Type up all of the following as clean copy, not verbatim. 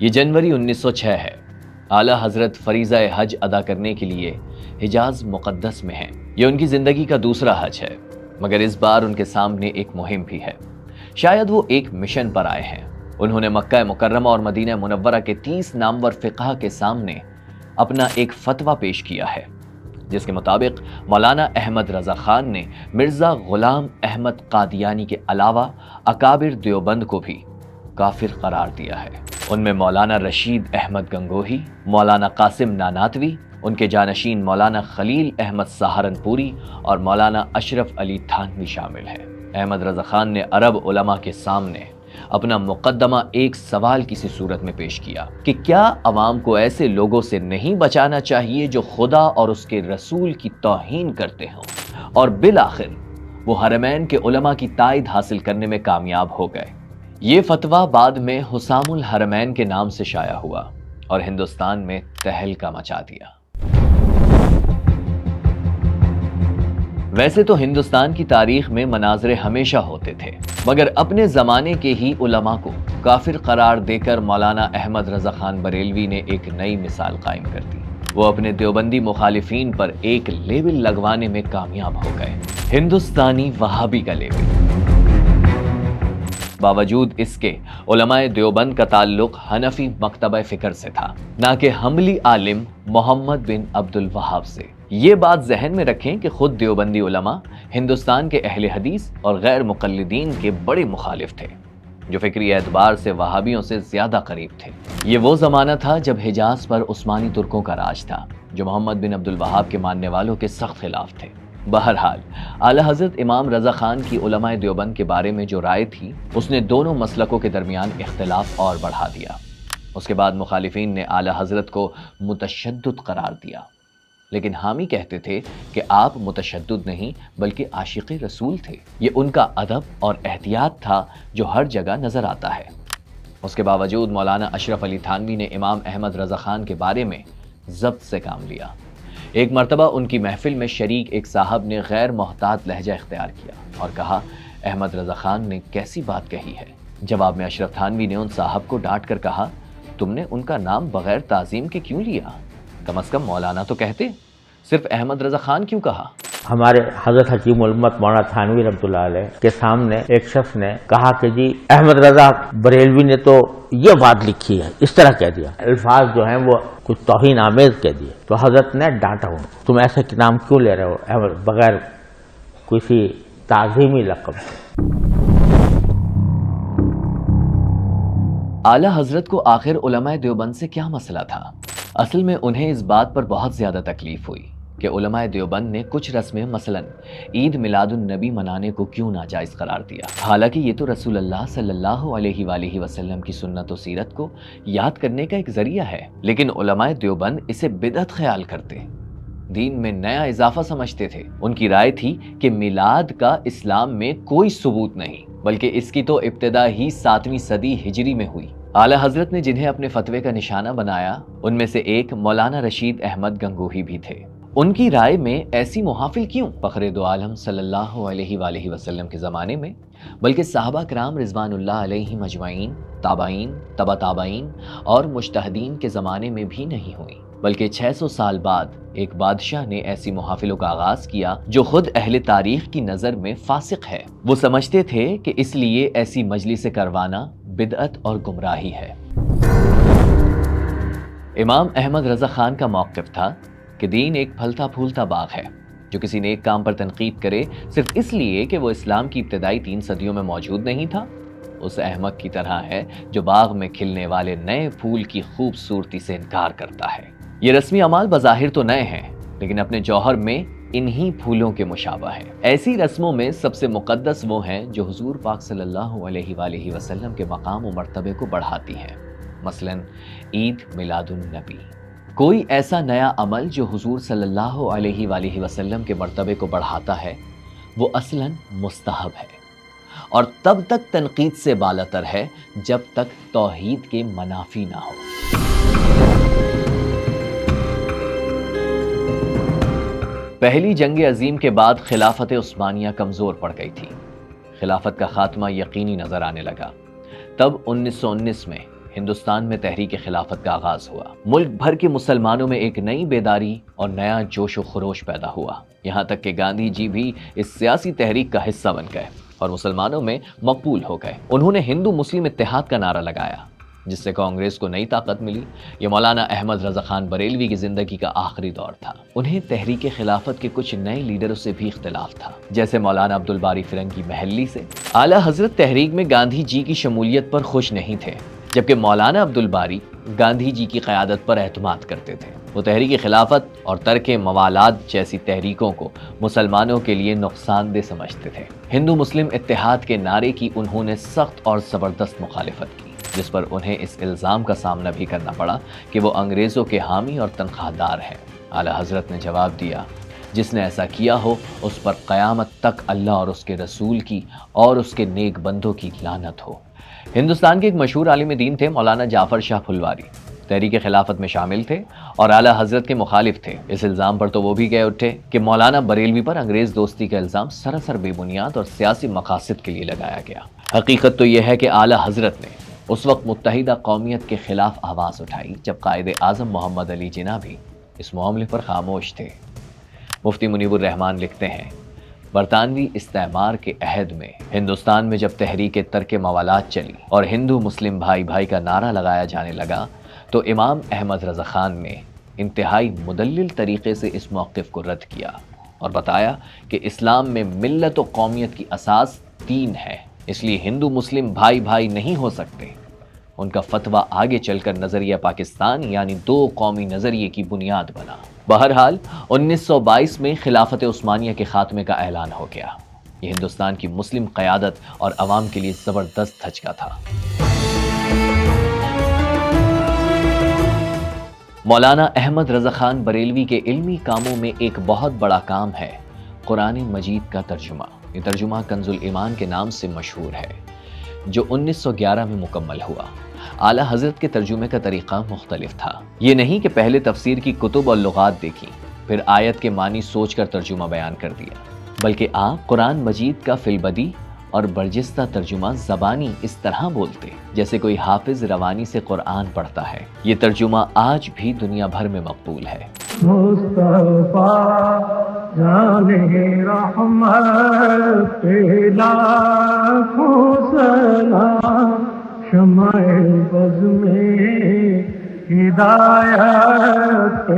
یہ جنوری 1906 ہے۔ اعلیٰ حضرت فریضہ حج ادا کرنے کے لیے حجاز مقدس میں ہیں۔ یہ ان کی زندگی کا دوسرا حج ہے، مگر اس بار ان کے سامنے ایک مہم بھی ہے۔ شاید وہ ایک مشن پر آئے ہیں۔ انہوں نے مکہ مکرمہ اور مدینہ منورہ کے 30 نامور فقہ کے سامنے اپنا ایک فتویٰ پیش کیا ہے، جس کے مطابق مولانا احمد رضا خان نے مرزا غلام احمد قادیانی کے علاوہ اکابر دیوبند کو بھی کافر قرار دیا ہے۔ ان میں مولانا رشید احمد گنگوہی، مولانا قاسم ناناتوی، ان کے جانشین مولانا خلیل احمد سہارنپوری اور مولانا اشرف علی تھانوی شامل ہیں۔ احمد رضا خان نے عرب علماء کے سامنے اپنا مقدمہ ایک سوال کسی صورت میں پیش کیا کہ کیا عوام کو ایسے لوگوں سے نہیں بچانا چاہیے جو خدا اور اس کے رسول کی توہین کرتے ہوں، اور بالآخر وہ حرمین کے علماء کی تائید حاصل کرنے میں کامیاب ہو گئے۔ یہ فتویٰ بعد میں حسام الحرمین کے نام سے شائع ہوا اور ہندوستان میں تہلکہ مچا دیا۔ ویسے تو ہندوستان کی تاریخ میں مناظرے ہمیشہ ہوتے تھے، مگر اپنے زمانے کے ہی علماء کو کافر قرار دے کر مولانا احمد رضا خان بریلوی نے ایک نئی مثال قائم کر دی۔ وہ اپنے دیوبندی مخالفین پر ایک لیبل لگوانے میں کامیاب ہو گئے، ہندوستانی وہابی کا لیبل۔ باوجود اس کے علماء دیوبند کا تعلق حنفی مکتبہ فکر سے تھا، نہ کہ حنبلی عالم محمد بن عبد الوہاب سے۔ یہ بات ذہن میں رکھیں کہ خود دیوبندی علماء ہندوستان کے اہل حدیث اور غیر مقلدین کے بڑے مخالف تھے، جو فکری اعتبار سے وہابیوں سے زیادہ قریب تھے۔ یہ وہ زمانہ تھا جب حجاز پر عثمانی ترکوں کا راج تھا، جو محمد بن عبد الوہاب کے ماننے والوں کے سخت خلاف تھے۔ بہرحال اعلیٰ حضرت امام رضا خان کی علماء دیوبند کے بارے میں جو رائے تھی، اس نے دونوں مسلکوں کے درمیان اختلاف اور بڑھا دیا۔ اس کے بعد مخالفین نے اعلیٰ حضرت کو متشدد قرار دیا، لیکن حامی کہتے تھے کہ آپ متشدد نہیں بلکہ عاشق رسول تھے۔ یہ ان کا ادب اور احتیاط تھا جو ہر جگہ نظر آتا ہے۔ اس کے باوجود مولانا اشرف علی تھانوی نے امام احمد رضا خان کے بارے میں ضبط سے کام لیا۔ ایک مرتبہ ان کی محفل میں شریک ایک صاحب نے غیر محتاط لہجہ اختیار کیا اور کہا، احمد رضا خان نے کیسی بات کہی ہے؟ جواب میں اشرف تھانوی نے ان صاحب کو ڈانٹ کر کہا، تم نے ان کا نام بغیر تعظیم کے کیوں لیا؟ کم از کم مولانا تو کہتے، صرف احمد رضا خان کیوں کہا؟ ہمارے حضرت حکیم الامت مولانا تھانوی رحمۃ اللہ علیہ کے سامنے ایک شخص نے کہا کہ جی احمد رضا بریلوی نے تو یہ بات لکھی ہے، اس طرح کہہ دیا، الفاظ جو ہیں وہ کچھ توہین آمیز کہہ دیے۔ تو حضرت نے ڈانٹا ہوں، تم ایسے نام کیوں لے رہے ہو احمد بغیر کسی تعظیمی لقب؟ اعلیٰ حضرت کو آخر علماء دیوبند سے کیا مسئلہ تھا؟ اصل میں انہیں اس بات پر بہت زیادہ تکلیف ہوئی کہ علماء دیوبند نے کچھ رسمیں مثلا عید میلاد النبی منانے کو کیوں ناجائز قرار دیا، حالانکہ یہ تو رسول اللہ صلی اللہ علیہ وآلہ وسلم کی سنت و سیرت کو یاد کرنے کا ایک ذریعہ ہے، لیکن علماء دیوبند اسے بدعت خیال کرتے، دین میں نیا اضافہ سمجھتے تھے۔ ان کی رائے تھی کہ میلاد کا اسلام میں کوئی ثبوت نہیں، بلکہ اس کی تو ابتدا ہی 7ویں صدی ہجری میں ہوئی۔ اعلیٰ حضرت نے جنہیں اپنے فتوے کا نشانہ بنایا، ان میں سے ایک مولانا رشید احمد گنگوہی بھی تھے۔ ان کی رائے میں ایسی محافل کیوں؟ فخر دو عالم صلی اللہ علیہ وآلہ وسلم کے زمانے میں، بلکہ صحابہ کرام رضوان اللہ علیہم اجمعین، تابعین، تبع تابعین اور مجتہدین کے زمانے میں بھی نہیں ہوئی، بلکہ 600 سال بعد ایک بادشاہ نے ایسی محافلوں کا آغاز کیا جو خود اہل تاریخ کی نظر میں فاسق ہے۔ وہ سمجھتے تھے کہ اس لیے ایسی مجلس کروانا بدعت اور گمراہی ہے۔ امام احمد رضا خان کا موقف تھا کہ دین ایک پھلتا پھولتا باغ ہے، جو کسی نیک کام پر تنقید کرے صرف اس لیے کہ وہ اسلام کی ابتدائی 3 صدیوں میں موجود نہیں تھا، اس احمق کی طرح ہے جو باغ میں کھلنے والے نئے پھول کی خوبصورتی سے انکار کرتا ہے۔ یہ رسمی اعمال بظاہر تو نئے ہیں، لیکن اپنے جوہر میں انہی پھولوں کے مشابہ ہیں۔ ایسی رسموں میں سب سے مقدس وہ ہیں جو حضور پاک صلی اللہ علیہ وآلہ وسلم کے مقام و مرتبے کو بڑھاتی ہیں، مثلا عید میلاد النبی۔ کوئی ایسا نیا عمل جو حضور صلی اللہ علیہ وآلہ وسلم کے مرتبے کو بڑھاتا ہے، وہ اصلاً مستحب ہے، اور تب تک تنقید سے بالاتر ہے جب تک توحید کے منافی نہ ہو۔ پہلی جنگ عظیم کے بعد خلافت عثمانیہ کمزور پڑ گئی تھی، خلافت کا خاتمہ یقینی نظر آنے لگا۔ تب 1919 میں ہندوستان میں تحریک خلافت کا آغاز ہوا۔ ملک بھر کے مسلمانوں میں ایک نئی بیداری اور نیا جوش و خروش پیدا ہوا، یہاں تک کہ گاندھی جی بھی اس سیاسی تحریک کا حصہ بن گئے اور مسلمانوں میں مقبول ہو گئے۔ انہوں نے ہندو مسلم اتحاد کا نعرہ لگایا، جس سے کانگریس کو نئی طاقت ملی۔ یہ مولانا احمد رضا خان بریلوی کی زندگی کا آخری دور تھا۔ انہیں تحریک خلافت کے کچھ نئے لیڈروں سے بھی اختلاف تھا، جیسے مولانا عبدالباری فرنگی محلی سے۔ اعلیٰ حضرت تحریک میں گاندھی جی کی شمولیت پر خوش نہیں تھے، جبکہ مولانا عبدالباری گاندھی جی کی قیادت پر اعتماد کرتے تھے۔ وہ تحریک خلافت اور ترک موالات جیسی تحریکوں کو مسلمانوں کے لیے نقصان دہ سمجھتے تھے۔ ہندو مسلم اتحاد کے نعرے کی انہوں نے سخت اور زبردست مخالفت کی، جس پر انہیں اس الزام کا سامنا بھی کرنا پڑا کہ وہ انگریزوں کے حامی اور تنخواہ دار ہیں۔ اعلیٰ حضرت نے جواب دیا، جس نے ایسا کیا ہو اس پر قیامت تک اللہ اور اس کے رسول کی اور اس کے نیک بندوں کی لعنت ہو۔ ہندوستان کے ایک مشہور عالم دین تھے مولانا جعفر شاہ پھلواری، تحریک خلافت میں شامل تھے اور اعلیٰ حضرت کے مخالف تھے۔ اس الزام پر تو وہ بھی گئے اٹھے کہ مولانا بریلوی پر انگریز دوستی کا الزام سراسر بے بنیاد اور سیاسی مقاصد کے لیے لگایا گیا۔ حقیقت تو یہ ہے کہ اعلیٰ حضرت نے اس وقت متحدہ قومیت کے خلاف آواز اٹھائی جب قائد اعظم محمد علی جناح بھی اس معاملے پر خاموش تھے۔ مفتی منیب الرحمان لکھتے ہیں، برطانوی استعمار کے عہد میں ہندوستان میں جب تحریک ترک موالات چلی اور ہندو مسلم بھائی بھائی کا نعرہ لگایا جانے لگا تو امام احمد رضا خان نے انتہائی مدلل طریقے سے اس موقف کو رد کیا اور بتایا کہ اسلام میں ملت و قومیت کی اساس دین ہے، اس لیے ہندو مسلم بھائی بھائی نہیں ہو سکتے۔ ان کا فتویٰ آگے چل کر نظریہ پاکستان یعنی دو قومی نظریے کی بنیاد بنا۔ بہرحال 1922 میں خلافت عثمانیہ کے خاتمے کا اعلان ہو گیا۔ یہ ہندوستان کی مسلم قیادت اور عوام کے لیے زبردست دھچکا تھا۔ مولانا احمد رضا خان بریلوی کے علمی کاموں میں ایک بہت بڑا کام ہے قرآن مجید کا ترجمہ۔ یہ ترجمہ کنز الایمان کے نام سے مشہور ہے، جو 1911 میں مکمل ہوا۔ اعلیٰ حضرت کے ترجمے کا طریقہ مختلف تھا۔ یہ نہیں کہ پہلے تفسیر کی کتب اور لغات دیکھی، پھر آیت کے معنی سوچ کر ترجمہ بیان کر دیا، بلکہ آپ قرآن مجید کا فی البدی اور برجستہ ترجمہ زبانی اس طرح بولتے جیسے کوئی حافظ روانی سے قرآن پڑھتا ہے۔ یہ ترجمہ آج بھی دنیا بھر میں مقبول ہے۔ مصطفیٰ جان رحمت لاکھوں سلام، شمع بز میں ہدایت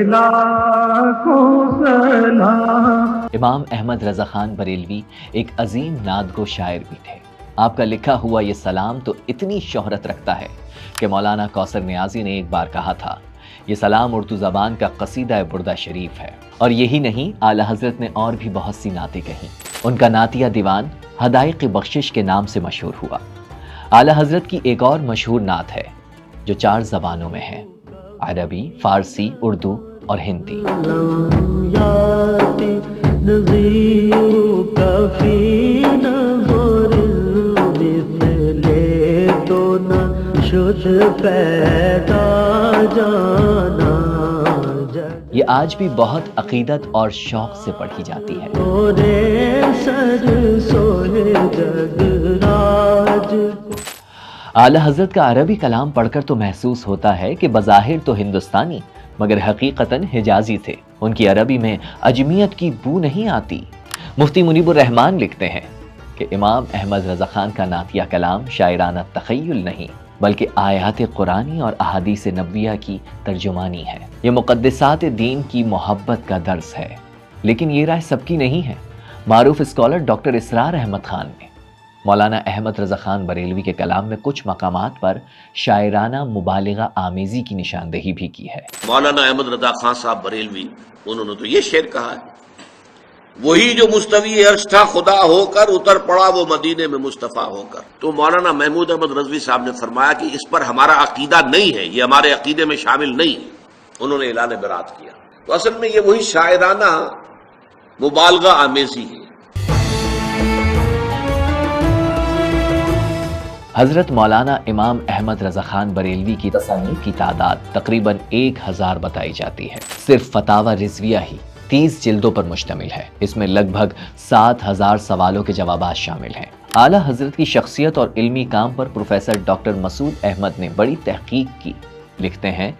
لاکھوں سلام۔ امام احمد رضا خان بریلوی ایک عظیم نعت گو شاعر بھی تھے۔ آپ کا لکھا ہوا یہ سلام تو اتنی شہرت رکھتا ہے کہ مولانا کوثر نیازی نے ایک بار کہا تھا، یہ سلام اردو زبان کا قصیدہ بردہ شریف ہے۔ اور یہی نہیں، اعلیٰ حضرت نے اور بھی بہت سی نعتیں کہیں۔ ان کا نعتیہ دیوان حدائق بخشش کے نام سے مشہور ہوا۔ اعلیٰ حضرت کی ایک اور مشہور نعت ہے جو 4 زبانوں میں ہے، عربی، فارسی، اردو اور ہندی۔ یہ آج بھی بہت عقیدت اور شوق سے پڑھی جاتی ہے۔ اعلیٰ حضرت کا عربی کلام پڑھ کر تو محسوس ہوتا ہے کہ بظاہر تو ہندوستانی مگر حقیقتاً حجازی تھے۔ ان کی عربی میں عجمیت کی بو نہیں آتی۔ مفتی منیب الرحمان لکھتے ہیں کہ امام احمد رضا خان کا نعتیہ کلام شاعرانہ تخیل نہیں بلکہ آیات قرآنی اور احادیث نبویہ کی ترجمانی ہے۔ یہ مقدسات دین کی محبت کا درس ہے، لیکن یہ رائے سب کی نہیں ہے۔ معروف اسکالر ڈاکٹر اسرار احمد خان نے مولانا احمد رضا خان بریلوی کے کلام میں کچھ مقامات پر شاعرانہ مبالغہ آمیزی کی نشاندہی بھی کی ہے۔ مولانا احمد رضا خان صاحب بریلوی انہوں نے تو یہ شعر کہا ہے، وہی جو مستوی عرش تھا خدا ہو کر، اتر پڑا وہ مدینے میں مصطفیٰ ہو کر۔ تو مولانا محمود احمد رضوی صاحب نے فرمایا کہ اس پر ہمارا عقیدہ نہیں ہے، یہ ہمارے عقیدے میں شامل نہیں ہے۔ انہوں نے اعلان برات کیا۔ تو اصل میں یہ وہی شاعرانہ مبالغہ آمیزی ہے۔ حضرت مولانا امام احمد رضا خان بریلوی کی تصانیف کی تعداد تقریباً 1000 بتائی جاتی ہے۔ صرف فتاوی رضویہ ہی 30 جلدوں پر مشتمل ہے۔ اس میں لگ بھگ 7000 سوالوں کے جوابات شامل ہیں۔ اعلیٰ حضرت کی شخصیت اور علمی کام پر پروفیسر ڈاکٹر مسعود احمد نے بڑی تحقیق کی. لکھتے ہیں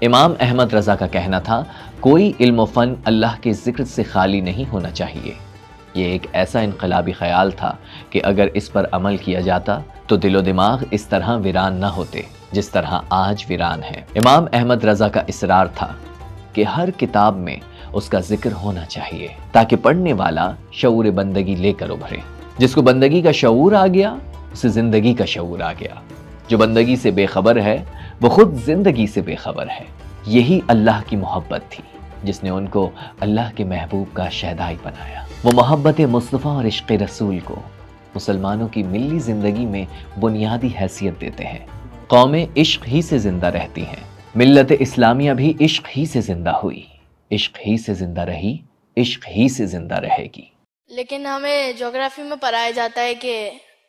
امام احمد رضا کا کہنا تھا کوئی علم و فن اللہ کے ذکر سے خالی نہیں ہونا چاہیے. یہ ایک ایسا انقلابی خیال تھا کہ اگر اس پر عمل کیا جاتا تو دل و دماغ اس طرح ویران نہ ہوتے جس طرح آج ویران ہے. امام احمد رضا کا اصرار تھا کہ ہر کتاب میں اس کا ذکر ہونا چاہیے تاکہ پڑھنے والا شعور بندگی لے کر ابھرے. جس کو بندگی کا شعور آ گیا اسے زندگی کا شعور آ گیا. جو بندگی سے بے خبر ہے وہ خود زندگی سے بے خبر ہے. یہی اللہ کی محبت تھی جس نے ان کو اللہ کے محبوب کا شہدائی بنایا. وہ محبت مصطفیٰ اور عشق رسول کو مسلمانوں کی ملی زندگی میں بنیادی حیثیت دیتے ہیں. قومیں عشق ہی سے زندہ رہتی ہیں. ملت اسلامیہ بھی عشق ہی سے زندہ ہوئی, عشق ہی سے زندہ رہی, عشق ہی سے زندہ رہے گی. لیکن ہمیں جغرافی میں پڑھایا جاتا ہے کہ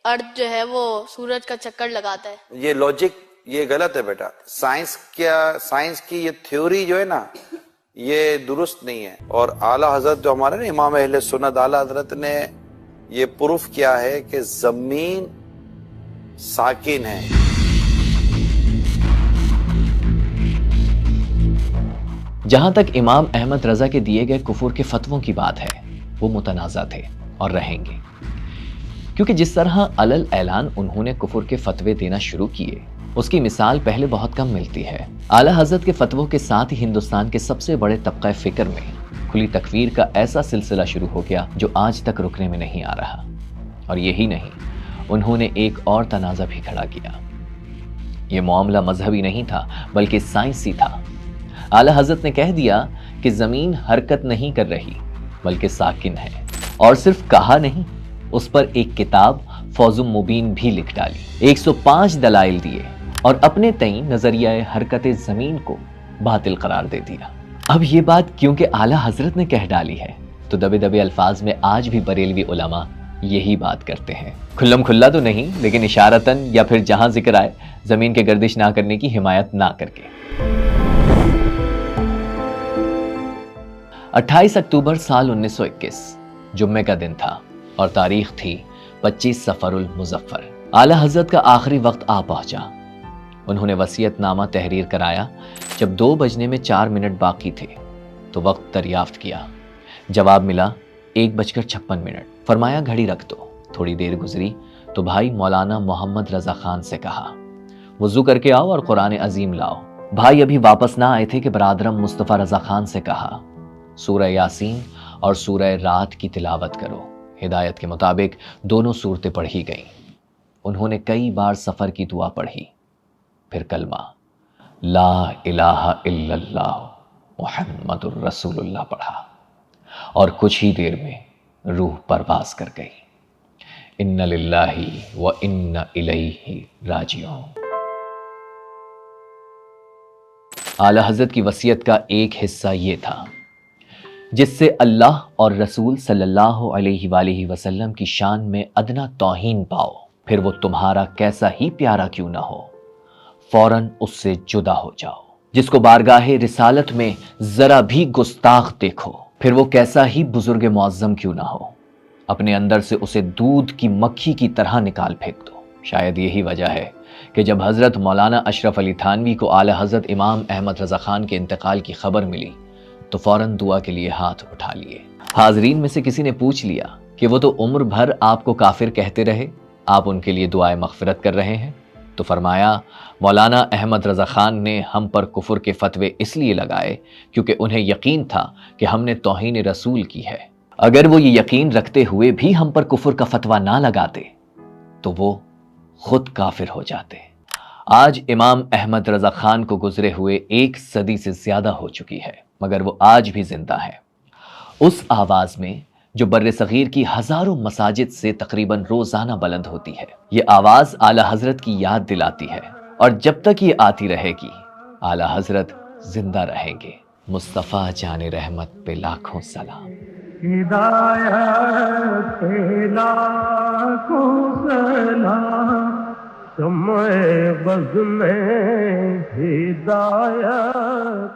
ارتھ جو ہے وہ سورج کا چکر لگاتا ہے. یہ لاجک یہ غلط ہے بیٹا. سائنس کی یہ تھیوری جو ہے نا یہ درست نہیں ہے. اور اعلیٰ حضرت جو ہمارے نا امام اہل سنت اعلیٰ حضرت نے یہ پروف کیا ہے کہ زمین ساکن ہے. جہاں تک امام احمد رضا کے دیے گئے کفر کے فتووں کی بات ہے وہ متنازع تھے اور رہیں گے, کیونکہ جس طرح علل اعلان انہوں نے کفر کے فتوے دینا شروع کیے اس کی مثال پہلے بہت کم ملتی ہے. اعلیٰ حضرت کے فتووں کے ساتھ ہی ہندوستان کے سب سے بڑے طبقہ فکر میں کھلی تکفیر کا ایسا سلسلہ شروع ہو گیا جو آج تک رکنے میں نہیں آ رہا. اور یہی نہیں, انہوں نے ایک اور تنازع بھی کھڑا کیا. یہ معاملہ مذہبی نہیں تھا بلکہ سائنسی تھا. اعلیٰ حضرت نے کہہ دیا کہ زمین حرکت نہیں کر رہی بلکہ ساکن ہے, اور صرف کہا نہیں, اس پر ایک کتاب فوز مبین بھی لکھ ڈالی. 105 دلائل دیے اور اپنے تئیں نظریہ حرکت زمین کو باطل قرار دے دیا. اب یہ بات کیونکہ اعلیٰ حضرت نے کہہ ڈالی ہے تو دبے دبے الفاظ میں آج بھی بریلوی علماء یہی بات کرتے ہیں. کھلم کھلا تو نہیں لیکن اشارتاً یا پھر جہاں ذکر آئے زمین کے گردش نہ کرنے کی حمایت نہ کر کے. 28 اکتوبر سال 1921 جمعے کا دن تھا اور تاریخ تھی 25 صفر المظفر. اعلیٰ حضرت کا آخری وقت آ پہنچا. انہوں نے وصیت نامہ تحریر کرایا. جب 2 بجنے میں 4 منٹ باقی تھے تو وقت دریافت کیا. جواب ملا 1:56. فرمایا گھڑی رکھ دو. تھوڑی دیر گزری تو بھائی مولانا محمد رضا خان سے کہا وضو کر کے آؤ اور قرآن عظیم لاؤ. بھائی ابھی واپس نہ آئے تھے کہ برادرم مصطفیٰ رضا خان سے کہا سورہ یاسین اور سورہ رات کی تلاوت کرو. ہدایت کے مطابق دونوں صورتیں پڑھی گئیں. انہوں نے کئی بار سفر کی دعا پڑھی, پھر کلمہ لا الہ الا اللہ محمد الرسول اللہ پڑھا اور کچھ ہی دیر میں روح پرواز کر گئی. ان للہ و ان الیہ راجعون. اعلیٰ حضرت کی وصیت کا ایک حصہ یہ تھا جس سے اللہ اور رسول صلی اللہ علیہ وآلہ وسلم کی شان میں ادنا توہین پاؤ, پھر وہ تمہارا کیسا ہی پیارا کیوں نہ ہو, فوراً اس سے جدا ہو جاؤ. جس کو بارگاہ رسالت میں ذرا بھی گستاخ دیکھو, پھر وہ کیسا ہی بزرگ معظم کیوں نہ ہو, اپنے اندر سے اسے دودھ کی مکھی کی طرح نکال پھینک دو. شاید یہی وجہ ہے کہ جب حضرت مولانا اشرف علی تھانوی کو اعلیٰ حضرت امام احمد رضا خان کے انتقال کی خبر ملی تو فوراً دعا کے لیے ہاتھ اٹھا لیے. حاضرین میں سے کسی نے پوچھ لیا کہ وہ تو عمر بھر آپ کو کافر کہتے رہے, آپ ان کے لیے دعائے مغفرت کر رہے ہیں. تو فرمایا مولانا احمد رضا خان نے ہم پر کفر کے فتوے اس لیے لگائے کیونکہ انہیں یقین تھا کہ ہم نے توہین رسول کی ہے. اگر وہ یہ یقین رکھتے ہوئے بھی ہم پر کفر کا فتویٰ نہ لگاتے تو وہ خود کافر ہو جاتے. آج امام احمد رضا خان کو گزرے ہوئے 1 صدی سے زیادہ ہو چکی ہے, مگر وہ آج بھی زندہ ہے. اس آواز میں جو بر صغیر کی ہزاروں مساجد سے تقریباً روزانہ بلند ہوتی ہے. یہ آواز اعلیٰ حضرت کی یاد دلاتی ہے, اور جب تک یہ آتی رہے گی اعلیٰ حضرت زندہ رہیں گے. مصطفیٰ جان رحمت پہ لاکھوں سلام. ہدایت پہ لاکھوں سلام, سمے بز میں ہدایت